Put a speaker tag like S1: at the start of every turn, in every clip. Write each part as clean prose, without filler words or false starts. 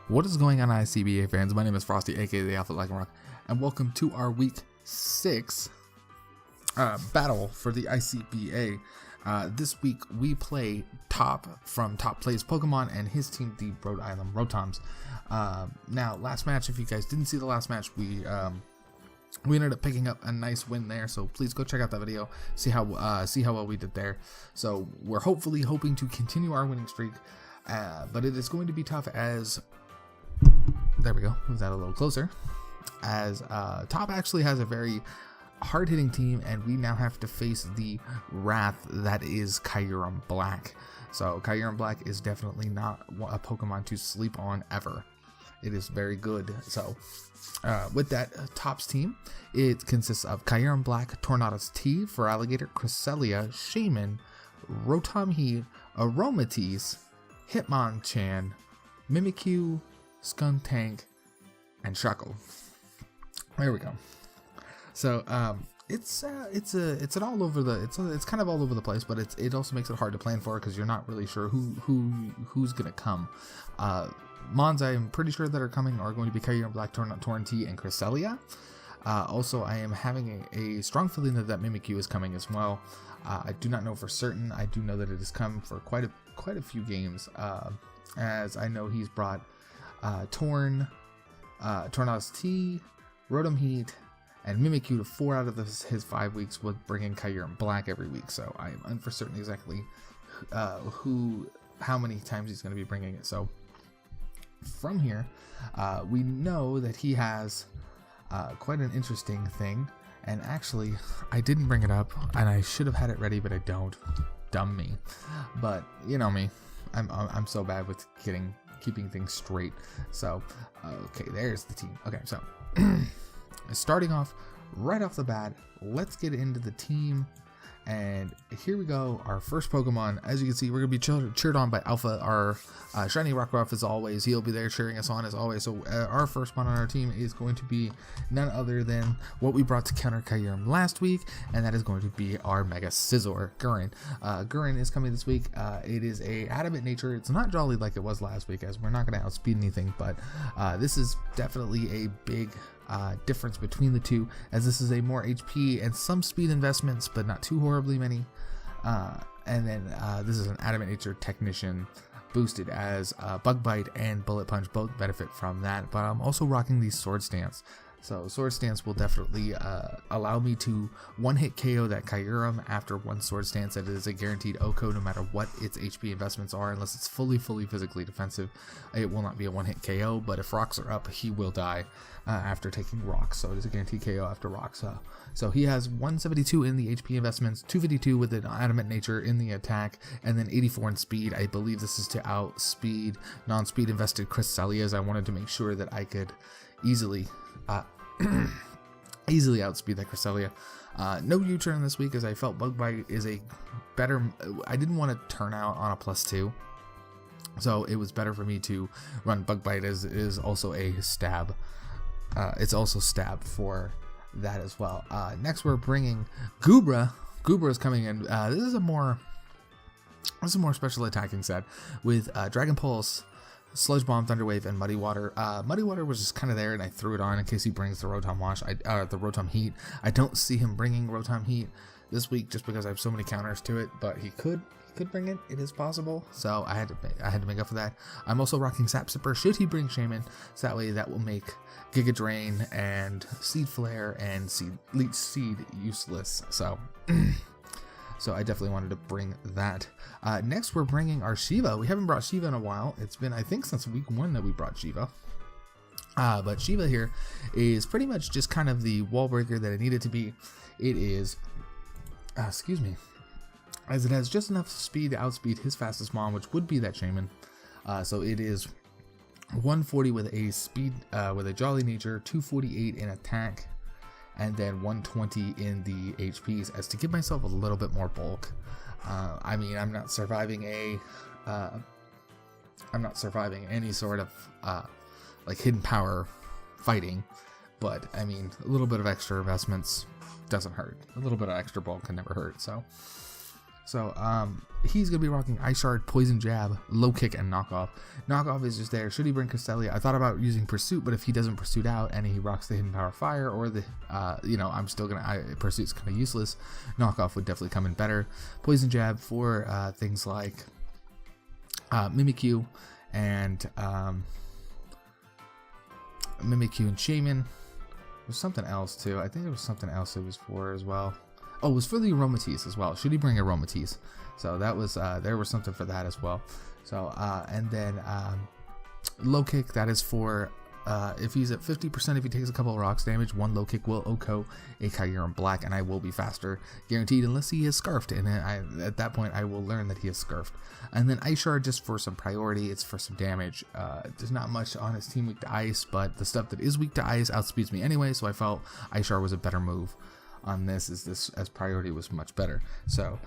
S1: What is going on, ICBA fans? My name is Frosty, aka the Alpha Like a Rock, and welcome to our Week 6 battle for the ICBA. This week we play Top from TopDoesPokemon and his team, the Rhode Island Rotoms. Now, last match, if you guys didn't see the last match, we ended up picking up a nice win there, so please go check out that video, see how well we did there. So we're hoping to continue our winning streak, but it is going to be tough as, there we go, move that a little closer, as Top actually has a very hard-hitting team, and we now have to face the wrath that is Kyurem Black. So Kyurem Black is definitely not a Pokemon to sleep on ever. It is very good. So with that, Top's team, it consists of Kyurem Black, Tornadus T, Feraligatr, Cresselia, Shaman, Rotom Heat, Aromatisse, Hitmonchan, Mimikyu, Skuntank, and Shuckle. There we go. So it's kind of all over the place, but it also makes it hard to plan for because you're not really sure who's gonna come. Mons, I'm pretty sure that are coming are going to be Kyurem Black, Torn T, and Cresselia. Also, I am having a strong feeling that Mimikyu is coming as well. I do not know for certain. I do know that it has come for quite a few games, as I know he's brought Tornadus T, Rotom Heat, and Mimikyu to 4 out of his 5 weeks, with bringing Kyurem Black every week. So I am uncertain exactly how many times he's going to be bringing it. So from here, we know that he has quite an interesting thing. And actually, I didn't bring it up, and I should have had it ready, but I don't. Dumb me. But you know me, I'm so bad with keeping things straight. So okay, there's the team. Okay, so starting off right off the bat, let's get into the team. And here we go, our first Pokemon. As you can see, we're going to be cheered on by Alpha, our shiny Rockruff as always. He'll be there cheering us on as always. So our first one on our team is going to be none other than what we brought to counter Kyurem last week, and that is going to be our Mega Scizor, Gurren. Gurren is coming this week. It is a adamant nature. It's not jolly like it was last week, as we're not going to outspeed anything, but this is definitely a big difference between the two, as this is a more HP and some speed investments, but not too horribly many. And then this is an Adamant Nature Technician boosted, as Bug Bite and Bullet Punch both benefit from that, but I'm also rocking the Sword Stance. So Sword Stance will definitely allow me to one-hit KO that Kyurem after one Sword Stance. That is a guaranteed OHKO no matter what its HP investments are, unless it's fully physically defensive. It will not be a one-hit KO, but if rocks are up, he will die after taking rocks. So it is a guaranteed KO after rocks. So he has 172 in the HP investments, 252 with an Adamant Nature in the attack, and then 84 in speed. I believe this is to outspeed non-speed invested Cresselia's. I wanted to make sure that I could easily outspeed that Cresselia. No U-turn this week, as I felt Bug Bite is a better. I didn't want to turn out on a +2, so it was better for me to run Bug Bite, as it is also a stab. It's also stab for that as well. Next, we're bringing Goobra. Goobra is coming in. This is a more special attacking set with Dragon Pulse, Sludge Bomb, Thunder Wave, and Muddy Water. Muddy Water was just kind of there, and I threw it on in case he brings the Rotom Wash, the Rotom Heat. I don't see him bringing Rotom Heat this week just because I have so many counters to it, but he could bring it. It is possible, so I had to make up for that. I'm also rocking Sap Sipper should he bring Shaman, so that way that will make Giga Drain and Seed Flare and Leech Seed useless. So So I definitely wanted to bring that. Next, we're bringing our Shiva. We haven't brought Shiva in a while. It's been, I think, since week 1 that we brought Shiva. But Shiva here is pretty much just kind of the wall breaker that it needed to be. It is, excuse me, as it has just enough speed to outspeed his fastest Mon, which would be that Shaman. So it is 140 with a speed, with a Jolly Nature, 248 in attack, and then 120 in the HPs, as to give myself a little bit more bulk. I mean, I'm not surviving any sort of like hidden power fighting, but I mean, a little bit of extra investments doesn't hurt. A little bit of extra bulk can never hurt. So So he's going to be rocking Ice Shard, Poison Jab, Low Kick, and Knockoff. Knockoff is just there. Should he bring Cresselia? I thought about using Pursuit, but if he doesn't Pursuit out and he rocks the Hidden Power Fire, or the, I'm still going to, Pursuit's kind of useless. Knockoff would definitely come in better. Poison Jab for things like Mimikyu and Shaman. There's something else too. I think there was something else it was for as well. Oh, it was for the Aromatisse as well. Should he bring Aromatisse? So that was there was something for that as well. So and then Low Kick, that is for if he's at 50%, if he takes a couple of rocks damage, 1 Low Kick will OHKO a Kyurem Black, and I will be faster, guaranteed, unless he is Scarfed. And at that point, I will learn that he is Scarfed. And then Ice Shard, just for some priority, it's for some damage. There's not much on his team weak to Ice, but the stuff that is weak to Ice outspeeds me anyway, so I felt Ice Shard was a better move on this, as priority was much better. So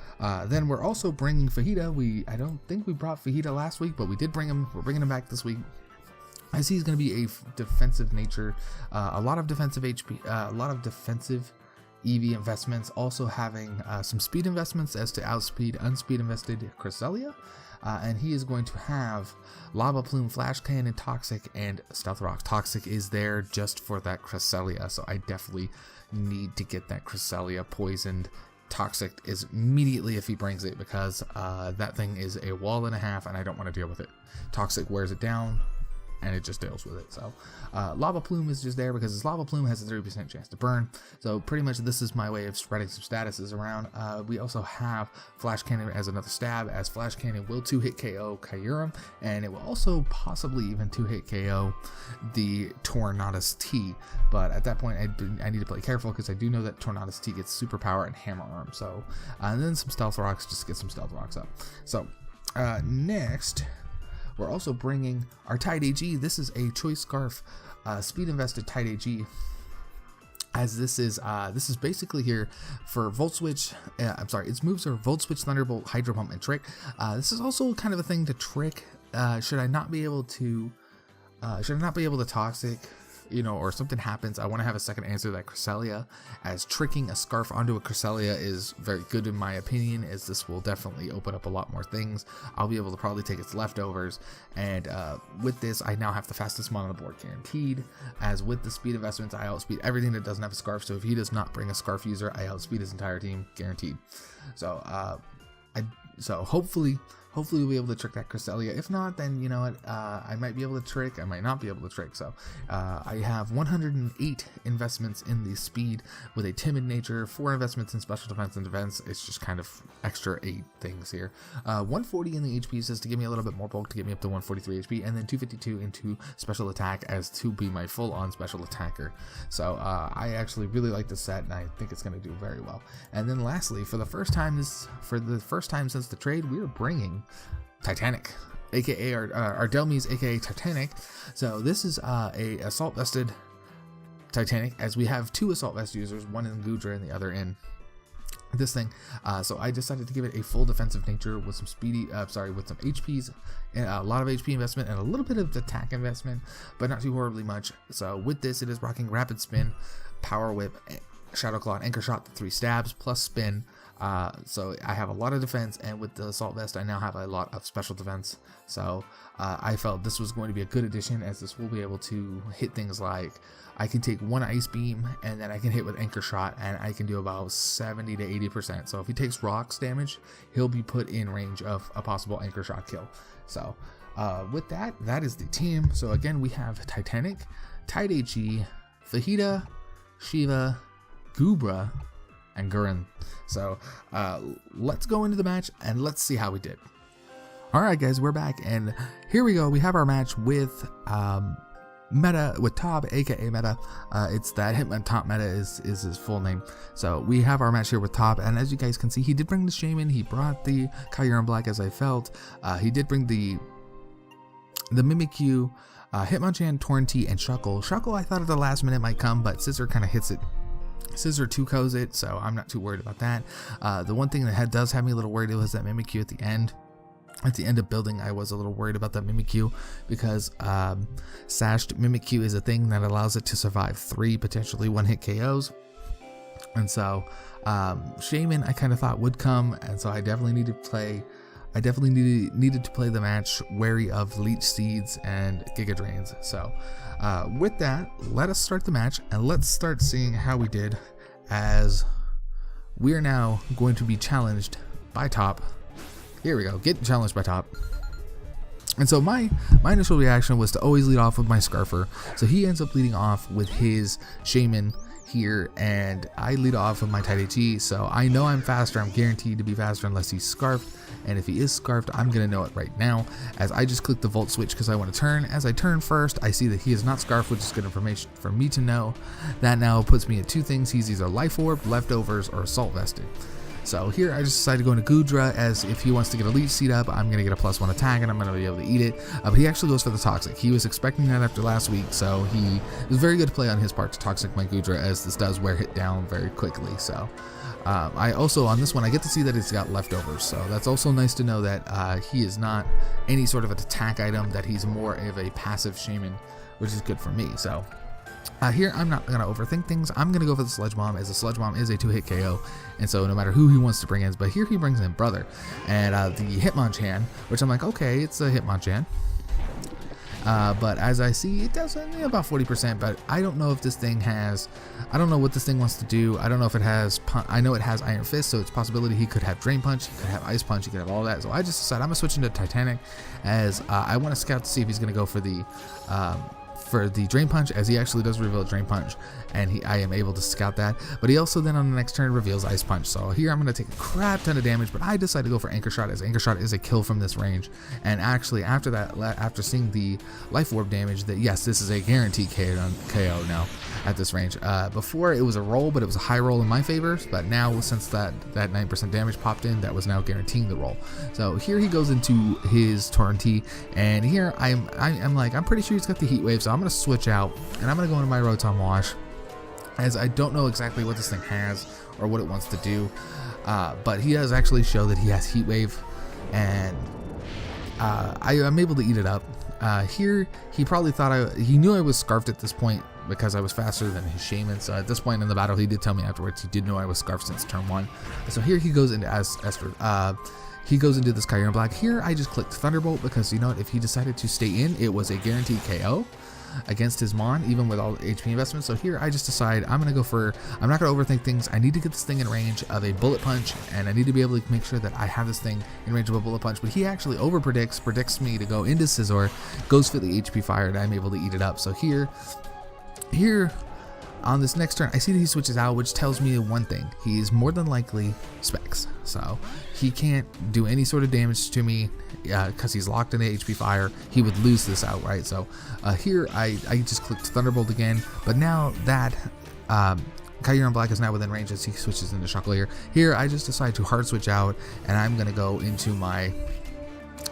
S1: then we're also bringing Fajita. I don't think we brought Fajita last week, but we did bring him. We're bringing him back this week. I see he's going to be a defensive nature, a lot of defensive HP, a lot of defensive EV investments, also having some speed investments as to outspeed unspeed invested Cresselia. And he is going to have Lava Plume, Flash Cannon, Toxic, and Stealth Rock. Toxic is there just for that Cresselia, so I definitely need to get that Cresselia poisoned. Toxic is immediately if he brings it, because that thing is a wall and a half, and I don't want to deal with it. Toxic wears it down, and it just deals with it. So Lava Plume is just there because his Lava Plume has a 30% chance to burn. So pretty much this is my way of spreading some statuses around. We also have Flash Cannon as another stab, as Flash Cannon will 2-hit KO Kyurem, and it will also possibly even 2-hit KO the Tornadus T. But at that point, I need to play careful, because I do know that Tornadus T gets Superpower and Hammer Arm. So and then some Stealth Rocks, just to get some Stealth Rocks up. So next, we're also bringing our Tide AG. This is a Choice Scarf speed invested Tide AG, as this is basically here for Volt Switch. Its moves are Volt Switch, Thunderbolt, Hydro Pump, and Trick. This is also kind of a thing to trick. Should I not be able to Toxic, or something happens, I want to have a second answer that Cresselia, as tricking a Scarf onto a Cresselia is very good in my opinion, as this will definitely open up a lot more things. I'll be able to probably take its leftovers, and with this, I now have the fastest mon on the board guaranteed, as with the speed investments, I outspeed everything that doesn't have a Scarf. So if he does not bring a Scarf user, I outspeed his entire team, guaranteed. So hopefully we'll be able to trick that Cresselia. If not, then you know what, I might be able to trick, I might not be able to trick. So I have 108 investments in the speed with a timid nature, 4 investments in special defense and defense. It's just kind of extra 8 things here. 140 in the HP says to give me a little bit more bulk to get me up to 143 HP, and then 252 into special attack as to be my full on special attacker. So I actually really like this set, and I think it's going to do very well. And then lastly, for the first time since the trade, we are bringing Titanic, aka our Delmies, aka Titanic. So this is a assault vested Titanic, as we have 2 assault vest users, one in Gudra and the other in this thing. So I decided to give it a full defensive nature with some with some HPs, and a lot of HP investment and a little bit of attack investment, but not too horribly much. So with this, it is rocking Rapid Spin, Power Whip, Shadow Claw, and Anchor Shot, the 3 stabs plus spin. So I have a lot of defense, and with the assault vest I now have a lot of special defense. So I felt this was going to be a good addition, as this will be able to hit things like I can take 1 Ice Beam, and then I can hit with Anchor Shot, and I can do about 70 to 80%. So if he takes rocks damage, he'll be put in range of a possible Anchor Shot kill. So with that is the team. So again, we have Titanic, Tide AG, Fajita, Shiva, Gubra, and Gurren. So let's go into the match and let's see how we did. Alright guys, we're back, and here we go. We have our match with Meta, with Top, aka Meta. It's that Hitman Top Meta is his full name. So we have our match here with Top, and as you guys can see, he did bring the Shaman, he brought the Kyurem Black, as I felt. He did bring the Mimikyu, Hitmonchan, Torrentee, and Shuckle. Shuckle I thought at the last minute might come, but Scizor kind of hits it. Scizor 2-KOs it, so I'm not too worried about that. The one thing that does have me a little worried was that Mimikyu at the end. At the end of building, I was a little worried about that Mimikyu, because Sashed Mimikyu is a thing that allows it to survive 3 potentially 1-hit KOs. And so Shaman I kind of thought would come, and so I definitely needed to play the match wary of Leech Seeds and Giga Drains. So with that, let us start the match, and let's start seeing how we did, as we are now going to be challenged by Top. Here we go, get challenged by Top. And so my initial reaction was to always lead off with my Scarfer. So he ends up leading off with his Shaman here, and I lead off with my Tidigi. So I know I'm faster. I'm guaranteed to be faster unless he's Scarfed. And if he is Scarfed, I'm going to know it right now, as I just click the Volt switch because I want to turn. As I turn first, I see that he is not Scarfed, which is good information for me to know. That now puts me at two things. He's either Life Orb, Leftovers, or Assault Vested. So here I just decided to go into Goodra, as if he wants to get a Leech Seed up, I'm going to get a +1 attack and I'm going to be able to eat it. But he actually goes for the Toxic. He was expecting that after last week, so it was very good play on his part to Toxic my Goodra, as this does wear it down very quickly. So I also, on this one, I get to see that it's got Leftovers, so that's also nice to know that he is not any sort of an attack item, that he's more of a passive Shaman, which is good for me. So here, I'm not going to overthink things. I'm going to go for the Sludge Bomb, as the Sludge Bomb is a 2-hit KO, and so no matter who he wants to bring in, but here he brings in Brother, and the Hitmonchan, which I'm like, okay, it's a Hitmonchan. But as I see, it does about 40%, but I don't know if this thing has, I don't know what this thing wants to do. I don't know if it has, I know it has Iron Fist, so it's a possibility he could have Drain Punch, he could have Ice Punch, he could have all that. So I just decided I'm going to switch into Titanic, as I want to scout to see if he's going to go for the Drain Punch, as he actually does reveal a Drain Punch, and I am able to scout that. But he also then on the next turn reveals Ice Punch. So here I'm going to take a crap ton of damage, but I decide to go for Anchor Shot, as Anchor Shot is a kill from this range. And actually after that, after seeing the Life Orb damage, that yes, this is a guaranteed KO now at this range. Before it was a roll, but it was a high roll in my favor, but now since that 9% damage popped in, that was now guaranteeing the roll. So here he goes into his Torrentee, and here I'm like, I'm pretty sure he's got the Heat Wave, so I'm going to switch out and I'm going to go into my Rotom Wash, as I don't know exactly what this thing has or what it wants to do, but he does actually show that he has Heat Wave, and I'm able to eat it up. Here he probably thought he knew I was Scarfed at this point, because I was faster than his Shaman. So at this point in the battle, he did tell me afterwards he did know I was Scarfed since turn 1. So here he goes into he goes into this Kyurem Black. Here I just clicked Thunderbolt, because you know what, if he decided to stay in, it was a guaranteed KO against his Mon, even with all HP investments. So here I just decide I'm not going to overthink things. I need to get this thing in range of a Bullet Punch, and I need to be able to make sure that I have this thing in range of a Bullet Punch. But he actually predicts me to go into Scizor, goes for the HP Fire, and I'm able to eat it up. So here on this next turn, I see that he switches out, which tells me one thing: he's more than likely Specs, so he can't do any sort of damage to me, because he's locked in the HP Fire. He would lose this outright. So here I just clicked Thunderbolt again, but now that Kyurem Black is now within range, as he switches into Shuckle. Here I just decide to hard switch out, and I'm gonna go into my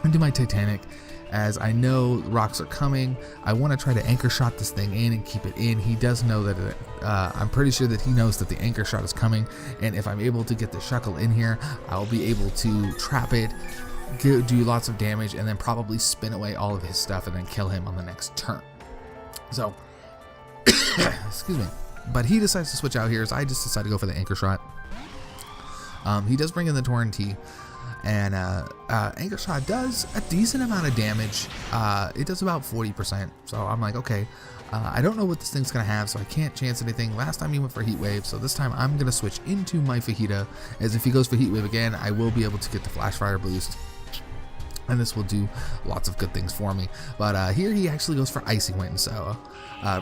S1: Titanic, as I know rocks are coming. I want to try to Anchor Shot this thing in and keep it in. He does know that I'm pretty sure that he knows that the Anchor Shot is coming, and if I'm able to get the Shuckle in here, I'll be able to trap it, do lots of damage, and then probably spin away all of his stuff and then kill him on the next turn. So excuse me, but he decides to switch out here, so I just decide to go for the Anchor Shot. He does bring in the Torrentee, and Anchor Shot does a decent amount of damage. It does about 40%, so I'm like, okay, I don't know what this thing's gonna have, so I can't chance anything. Last time he went for Heat Wave, so this time I'm gonna switch into my Fajita, as if he goes for Heat Wave again, I will be able to get the Flash Fire boost, and this will do lots of good things for me. But here he actually goes for Icy Wind, so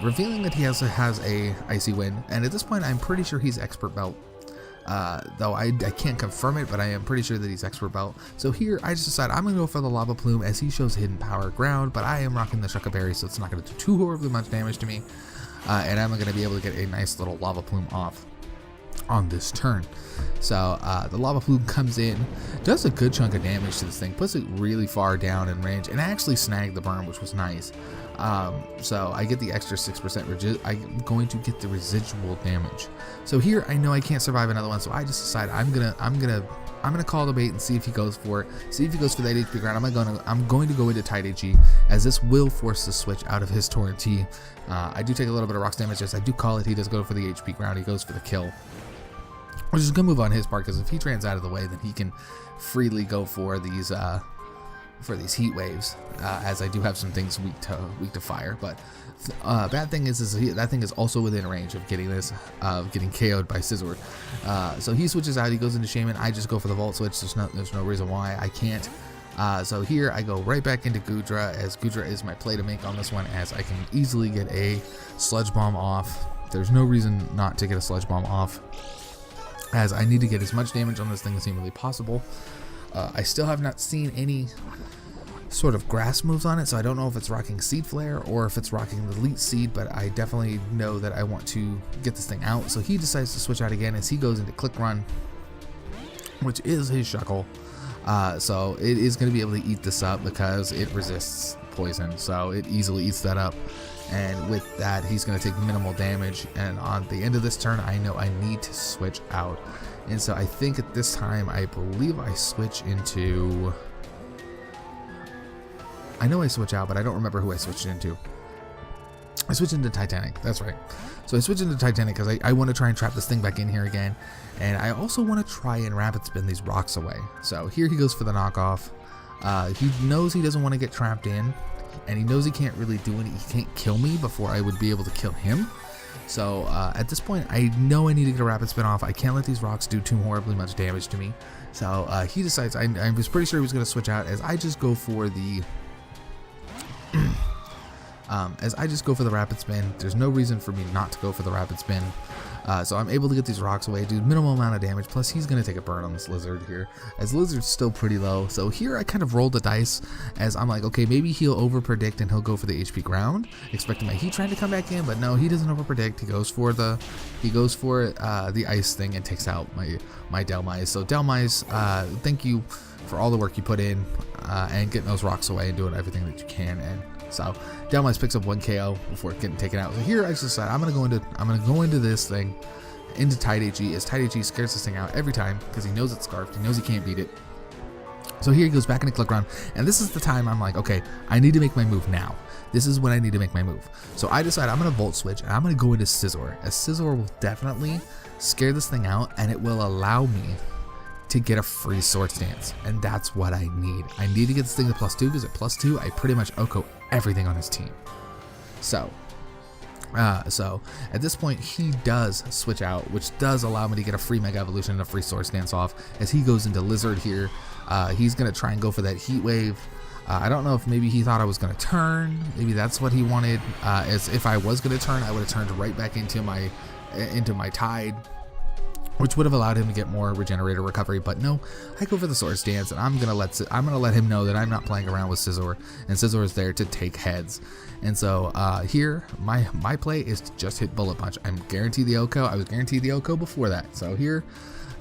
S1: revealing that he also has a Icy Wind, and at this point I'm pretty sure he's Expert Belt. Though I can't confirm it, but I am pretty sure that he's Expert Belt. So here I just decide I'm going to go for the Lava Plume, as he shows Hidden Power Ground, but I am rocking the Shuckle Berry, so it's not going to do too horribly much damage to me, and I'm going to be able to get a nice little Lava Plume off on this turn. So the Lava Plume comes in, does a good chunk of damage to this thing, puts it really far down in range, and I actually snagged the burn, which was nice. So I get the extra 6%. I'm going to get the residual damage. So here I know I can't survive another one, so I just decide I'm gonna call the bait and see if he goes for it. See if he goes for that HP ground. I'm going to go into Tidigi, as this will force the switch out of his Torrentee. I do take a little bit of rocks damage, as I do call it. He does go for the HP ground. He goes for the kill. which is a good move on his part, because if he trans out of the way, then he can freely go for these heat waves, as I do have some things weak to fire. But bad thing is that thing is also within range of getting getting KO'd by Scizor. So he switches out, he goes into Shaman. I just go for the Volt Switch. There's no reason why I can't. So here I go right back into Goodra, as Goodra is my play to make on this one, as I can easily get a Sludge Bomb off. There's no reason not to get a Sludge Bomb off, as I need to get as much damage on this thing as humanly possible. I still have not seen any sort of grass moves on it, so I don't know if it's rocking Seed Flare or if it's rocking the Leech Seed, but I definitely know that I want to get this thing out. So he decides to switch out again as he goes into Click Run, which is his Shuckle. So it is going to be able to eat this up because it resists poison, so it easily eats that up. And with that, he's going to take minimal damage, and on the end of this turn, I know I need to switch out. And so I think at this time, I believe I switch into... I know I switch out, but I don't remember who I switched into. I switched into Titanic, that's right. So I switched into Titanic because I want to try and trap this thing back in here again. And I also want to try and rapid spin these rocks away. So here he goes for the knockoff. He knows he doesn't want to get trapped in, and he knows he can't really do he can't kill me before I would be able to kill him. So at this point, I know I need to get a rapid spin off. I can't let these rocks do too horribly much damage to me. So he decides, I was pretty sure he was going to switch out, as I just go for the rapid spin. There's no reason for me not to go for the rapid spin. So I'm able to get these rocks away, do minimal amount of damage, plus he's going to take a burn on this lizard here, as Lizard's still pretty low. So here I kind of rolled the dice, as I'm like, okay, maybe he'll over predict and he'll go for the HP ground, expecting my heat trying to come back in, but no, he doesn't over predict. He goes for the ice thing and takes out my Delmise. So Delmise, thank you for all the work you put in, and getting those rocks away and doing everything that you can. And so Delmise picks up 1 KO before getting taken out. So here I just decide I'm gonna go into this thing, into Tide HE, as Tide HE scares this thing out every time because he knows it's scarfed, he knows he can't beat it. So here he goes back into Click Run, and this is the time I'm like, okay, I need to make my move now. This is when I need to make my move. So I decide I'm gonna Volt Switch, and I'm gonna go into Scizor, as Scizor will definitely scare this thing out, and it will allow me to get a free Swords Dance, and that's what I need. I need to get this thing to +2, because at +2 I pretty much OHKO everything on his team. So at this point he does switch out, which does allow me to get a free Mega Evolution and a free Swords Dance off, as he goes into Lizard here. He's gonna try and go for that Heat Wave. I don't know if maybe he thought I was gonna turn, maybe that's what he wanted, as if I was gonna turn, I would have turned right back into my Tide, which would have allowed him to get more Regenerator recovery. But no, I go for the Swords Dance, and I'm gonna let him know that I'm not playing around with Scizor, and Scizor is there to take heads. And so here my play is to just hit Bullet Punch. I'm guaranteed the OHKO. I was guaranteed the OHKO before that. So here,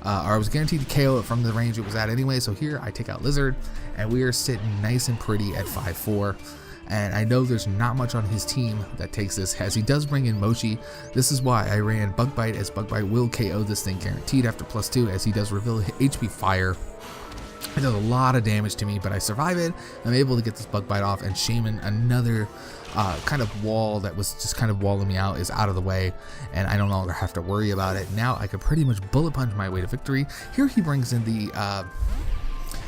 S1: or I was guaranteed to KO it from the range it was at anyway. So here I take out Lizard, and we are sitting nice and pretty at 5-4. And I know there's not much on his team that takes this, as he does bring in Mochi. This is why I ran Bug Bite, as Bug Bite will KO this thing guaranteed after +2, as he does reveal HP Fire. It does a lot of damage to me, but I survive it. I'm able to get this Bug Bite off, and Shaman, another kind of wall that was just kind of walling me out, is out of the way, and I no longer have to worry about it. Now I can pretty much Bullet Punch my way to victory. Here he brings in the...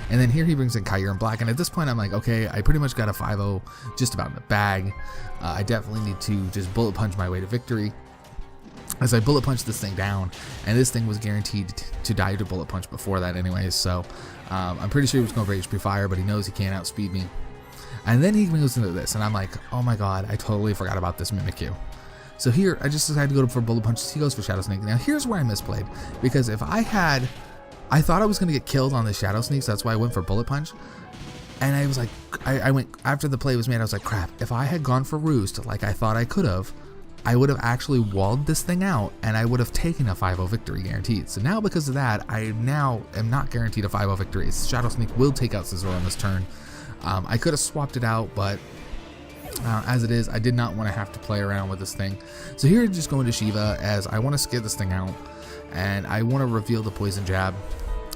S1: And then here he brings in Kyurem Black, and at this point I'm like, okay, I pretty much got a 5-0 just about in the bag. I definitely need to just Bullet Punch my way to victory, as I Bullet Punch this thing down, and this thing was guaranteed to die to Bullet Punch before that anyways. So I'm pretty sure he was going for HP Fire, but he knows he can't outspeed me. And then he goes into this, and I'm like, oh my god, I totally forgot about this Mimikyu. So here I just decided to go for Bullet Punch. He goes for Shadow Sneak. Now here's where I misplayed, because if I thought I was going to get killed on the Shadow Sneak, so that's why I went for Bullet Punch. And I was like, I went, after the play was made, I was like, crap, if I had gone for Roost like I thought I could have, I would have actually walled this thing out, and I would have taken a 5-0 victory guaranteed. So now because of that, I now am not guaranteed a 5-0 victory. Shadow Sneak will take out Scizor on this turn. I could have swapped it out, but as it is, I did not want to have to play around with this thing. So here I just go into Shiva, as I want to scare this thing out, and I want to reveal the Poison Jab.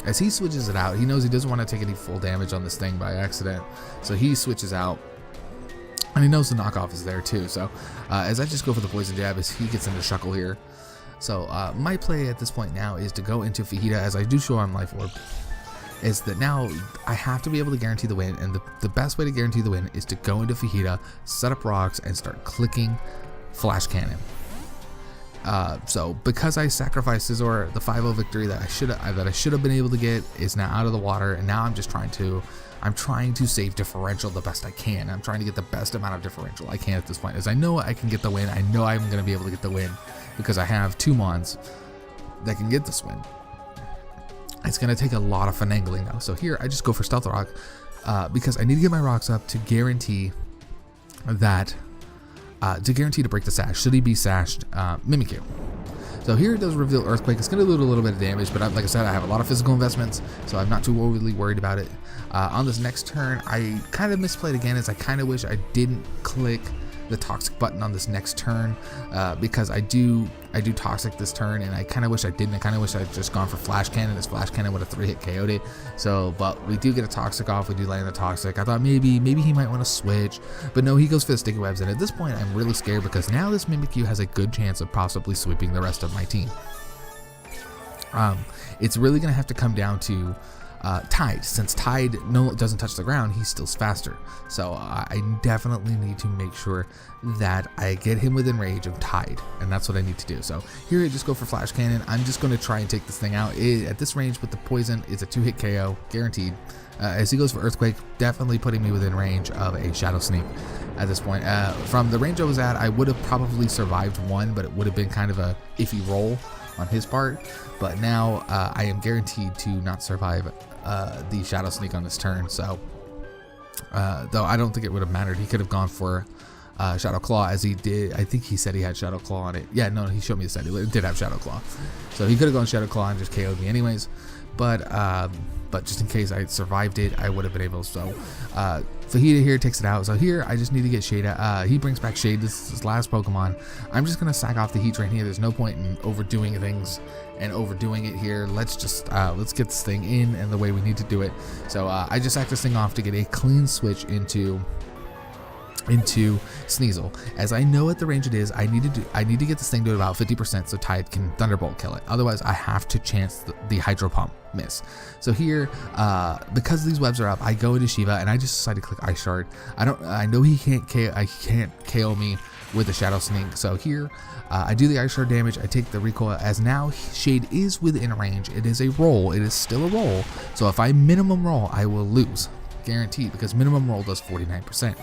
S1: As he switches it out, he knows he doesn't want to take any full damage on this thing by accident, so he switches out, and he knows the knockoff is there too. So as I just go for the Poison Jab, as he gets into Shuckle here, So my play at this point now is to go into Fajita, as I do show on Life Orb, is that now I have to be able to guarantee the win, and the best way to guarantee the win is to go into Fajita, set up rocks, and start clicking Flash Cannon. So because I sacrificed Scizor, the 5-0 victory that I should have been able to get is now out of the water, and now I'm just trying to save differential the best I can. I'm trying to get the best amount of differential I can at this point, as I know I can get the win. I know I'm going to be able to get the win because I have 2 Mons that can get this win. It's going to take a lot of finagling though. So here I just go for Stealth Rock because I need to get my rocks up to guarantee that to break the sash. Should he be sashed, Mimikyu. So here it does reveal Earthquake. It's going to do a little bit of damage, but like I said, I have a lot of physical investments, so I'm not too overly worried about it. On this next turn, I kind of misplayed again, as I kind of wish I didn't click the Toxic button on this next turn, because I do Toxic this turn, and I kind of wish I didn't. I kind of wish I had just gone for Flash Cannon. This Flash Cannon would have 3-hit KO'd it. So, but we do get a Toxic off. We do land the Toxic. I thought maybe he might want to switch, but no, he goes for the Sticky Webs, and at this point, I'm really scared because now this Mimikyu has a good chance of possibly sweeping the rest of my team. It's really going to have to come down to Tide. Since Tide doesn't touch the ground, he's still faster. So I definitely need to make sure that I get him within range of Tide, and that's what I need to do. So here I just go for Flash Cannon. I'm just going to try and take this thing out. At this range with the poison, it's a 2-hit KO, guaranteed. As he goes for Earthquake, definitely putting me within range of a Shadow Sneak at this point. From the range I was at, I would have probably survived one, but it would have been kind of a iffy roll on his part. But now I am guaranteed to not survive the Shadow Sneak on this turn. So though I don't think it would have mattered. He could have gone for Shadow Claw, as he did. I think he said he had Shadow Claw on it. Yeah, no, he showed me the set. It did have Shadow Claw, so he could have gone Shadow Claw and just KO'd me anyways. But just in case I survived it, I would have been able. So Fajita here takes it out. So here I just need to get Shade. He brings back Shade. This is his last Pokemon. I'm just gonna sack off the Heat Train here. There's no point in overdoing things and overdoing it here. Let's just let's get this thing in and the way we need to do it. So I just sack this thing off to get a clean switch into Sneasel. As I know at the range it is, I need to get this thing to about 50% so Tide can Thunderbolt kill it. Otherwise, I have to chance the Hydro Pump miss. So here, because these webs are up, I go into Shiva and I just decide to click Ice Shard. I know he can't KO me with the Shadow Sneak. So here, I do the Ice Shard damage. I take the recoil, as now Shade is within range. It is a roll. It is still a roll. So if I minimum roll, I will lose, guaranteed, because minimum roll does 49%.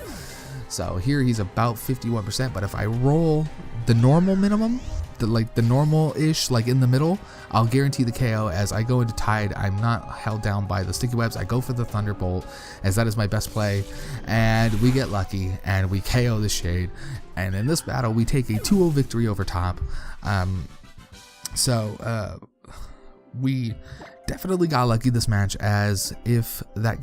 S1: So here he's about 51%, but if I roll the normal minimum, the normal-ish, like in the middle, I'll guarantee the KO. As I go into Tide, I'm not held down by the Sticky Webs. I go for the Thunderbolt, as that is my best play, and we get lucky, and we KO the Shade. And in this battle, we take a 2-0 victory over top. We definitely got lucky this match, as if that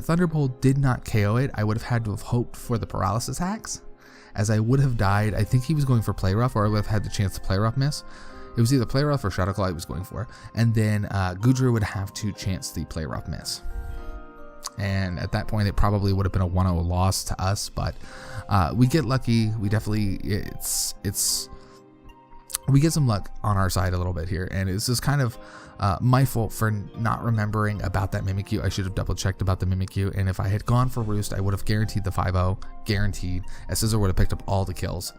S1: Thunderbolt did not KO it, I would have had to have hoped for the paralysis hacks, as I would have died. I think he was going for Play Rough, or I would have had the chance to Play Rough miss. It was either Play Rough or Shadow Claw he was going for, and then Gudra would have to chance the Play Rough miss. And at that point, it probably would have been a 1-0 loss to us, but we get lucky. We definitely, we get some luck on our side a little bit here, and it's just kind of my fault for not remembering about that Mimikyu. I should have double checked about the Mimikyu, and if I had gone for Roost, I would have guaranteed the 5-0, guaranteed, as Scizor would have picked up all the kills.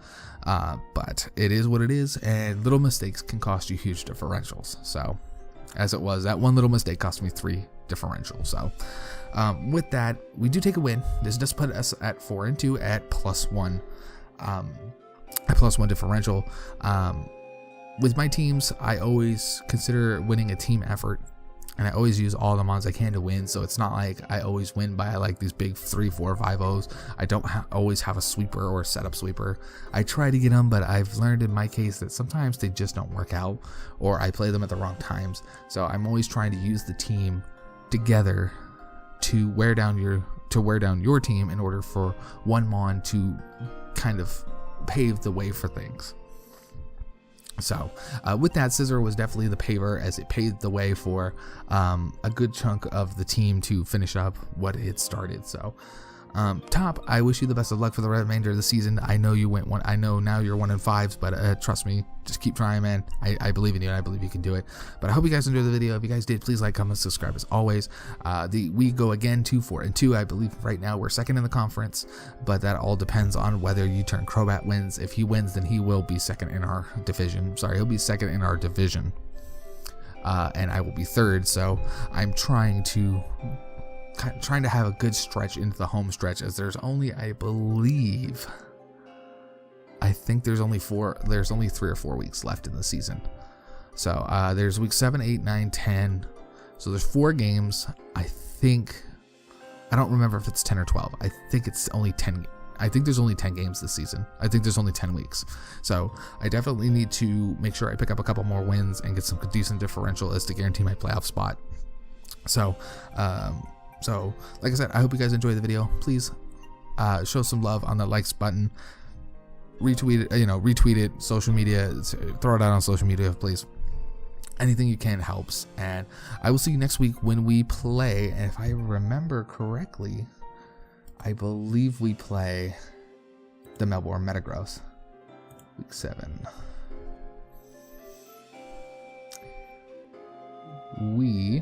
S1: But it is what it is, and little mistakes can cost you huge differentials. So as it was, that one little mistake cost me 3 differentials. So with that, we do take a win. This does put us at 4-2 at +1, at +1 differential. With my teams, I always consider winning a team effort, and I always use all the mons I can to win. So it's not like I always win by like these big 3, 4, 5-0s. I don't always have a sweeper or a setup sweeper. I try to get them, but I've learned in my case that sometimes they just don't work out, or I play them at the wrong times. So I'm always trying to use the team together to wear down your team in order for one mon to kind of pave the way for things. So with that, Scizor was definitely the paver, as it paved the way for a good chunk of the team to finish up what it started. So Top, I wish you the best of luck for the remainder of the season. I know you went one. I know now you're 1-5, but trust me, just keep trying, man. I believe in you, and I believe you can do it. But I hope you guys enjoyed the video. If you guys did, please like, comment, subscribe as always. We go again 2-4-2. I believe right now we're second in the conference, but that all depends on whether you turn Crobat wins. If he wins, then he will be second in our division. Sorry, he'll be second in our division, and I will be third. So I'm trying to have a good stretch into the home stretch, as there's only, I think there's only 3 or 4 weeks left in the season. So there's week 7, 8, 9, 10. So there's 4 games. I don't remember if it's 10 or 12. I think it's only 10. I think there's only 10 games this season. I think there's only 10 weeks. So I definitely need to make sure I pick up a couple more wins and get some decent differential as to guarantee my playoff spot. So like I said, I hope you guys enjoyed the video. Please show some love on the likes button, retweet it, retweet it, social media, throw it out on social media, please. Anything you can helps. And I will see you next week when we play, and if I remember correctly, I believe we play the Melbourne Metagross week 7. We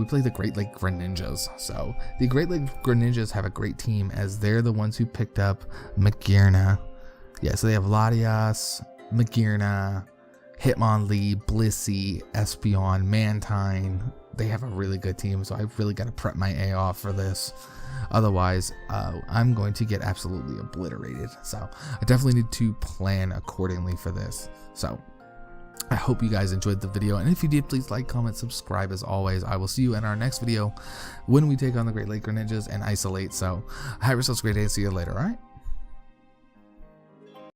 S1: play the Great Lake Greninjas. So the Great Lake Greninjas have a great team, as they're the ones who picked up Magearna. Yeah, so they have Latias, Magearna, Hitmonlee, Blissey, Espeon, Mantine. They have a really good team, so I've really got to prep my A off for this. Otherwise, I'm going to get absolutely obliterated. So I definitely need to plan accordingly for this. So I hope you guys enjoyed the video, and if you did, please like, comment, subscribe as always. I will see you in our next video when we take on the Great Lake Greninjas and isolate. So have yourselves a great day. See you later. All right.